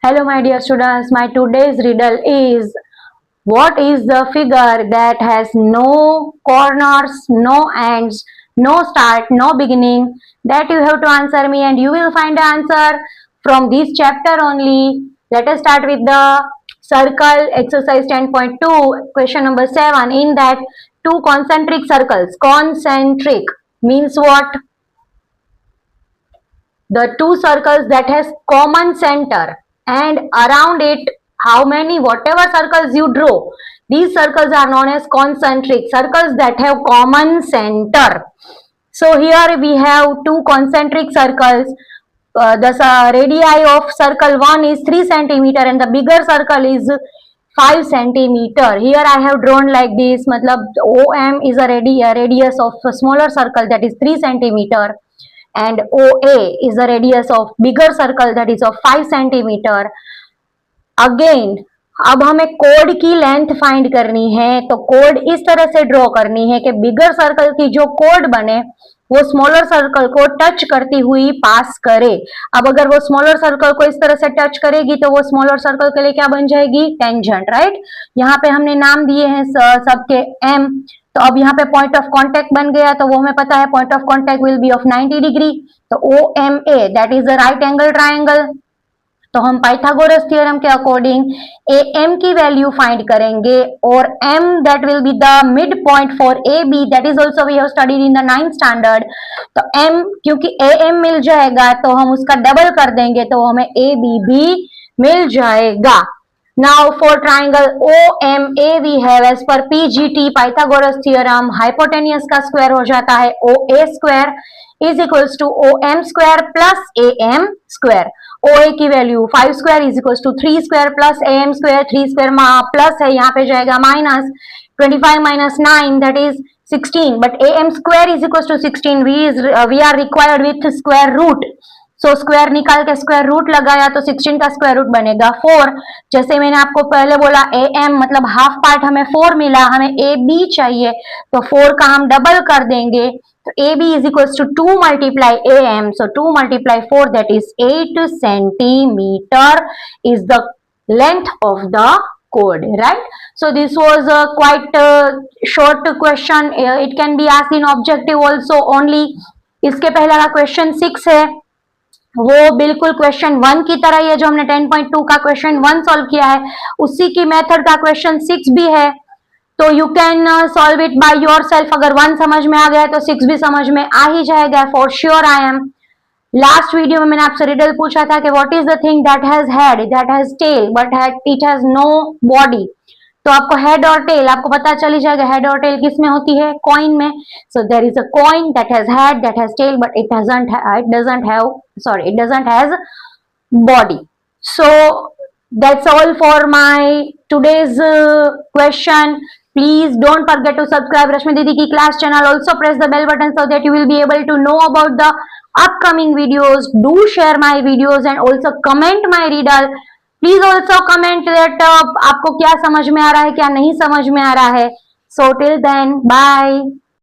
Hello, my dear students. My today's riddle is, what is the figure that has no corners, no ends, no start, no beginning? That you have to answer me, and you will find the answer from this chapter only. Let us start with the circle exercise 10.2, question number 7. In that, two concentric circles. Concentric means what? The two circles that has common center, and around it how many, whatever circles you draw, these circles are known as concentric circles that have common center. So here we have two concentric circles. The radii of circle 1 is 3 centimeter and the bigger circle is 5 centimeter. Here I have drawn like this. Matlab OM is a radius of a smaller circle, that is 3 centimeter, and OA is the radius of bigger circle, that is of 5 centimeter. Again अब हमें code की length find करनी है, तो code इस तरह से draw करनी है कि बिगर सर्कल की जो कोड बने वो स्मॉलर सर्कल को टच करती हुई पास करे. अब अगर वो स्मॉलर सर्कल को इस तरह से टच करेगी तो वो स्मॉलर सर्कल के लिए क्या बन जाएगी? Tangent, right. यहाँ पे हमने नाम दिए हैं सबके एम. तो अब यहाँ पे पॉइंट ऑफ कांटेक्ट बन गया, तो वो हमें पता है point of contact will be of 90 degree. तो O M A that is the right angle triangle. तो हम पाइथागोरस थ्योरम के अकॉर्डिंग ए एम की वैल्यू फाइंड करेंगे, और M that will be the mid point for A B, that is also we have studied in the 9th standard. तो M क्योंकि A M मिल जाएगा तो हम उसका डबल कर देंगे, तो हमें ए बी भी मिल जाएगा. Now for triangle OMA we have, as per PGT Pythagoras theorem, hypotenuse का स्क्वायर हो जाता है OA square is equals to OM square plus AM square. OA की value 5 square is equals to 3 square plus AM square. 3 square plus है, यहाँ पे जाएगा minus. 25 minus 9 that is 16, but AM square is equals to 16. We are required with square root. So square निकाल के square root लगाया तो 16 का square root बनेगा 4. जैसे मैंने आपको पहले बोला ए एम मतलब हाफ पार्ट हमें 4 मिला, हमें ए बी चाहिए, तो 4 का हम डबल कर देंगे. तो A B is equals to 2 multiply A M. So 2 multiply 4 that is 8 centimetre is the length of the code, right? So this was a quite short question. It can be asked in objective also only. इसके पहला का question 6 है, वो बिल्कुल question 1 की तरह ही है. जो हमने 10.2 का क्वेश्चन 1 सॉल्व किया है उसी की मेथड का क्वेश्चन 6 भी है. तो you can solve it by yourself. अगर 1 समझ में आ गया तो 6 भी समझ में आ ही जाएगा for sure. I am. Last video में मैंने आपसे रिडल पूछा था कि what is the thing that has head, that has tail but it has no body. तो आपको हेड और टेल आपको पता चल ही जाएगा हेड और टेल किस में होती है? कॉइन में. So there is a coin that has head, that has tail, but it doesn't have body. So that's all for my today's question. Please don't forget to subscribe Rashmi Didi ki class channel. Also press the bell button so that you will be able to know about the upcoming videos. Do share my videos and also comment my riddle. Please also comment that आपको क्या समझ में आ रहा है, क्या नहीं समझ में आ रहा है. So till then, bye.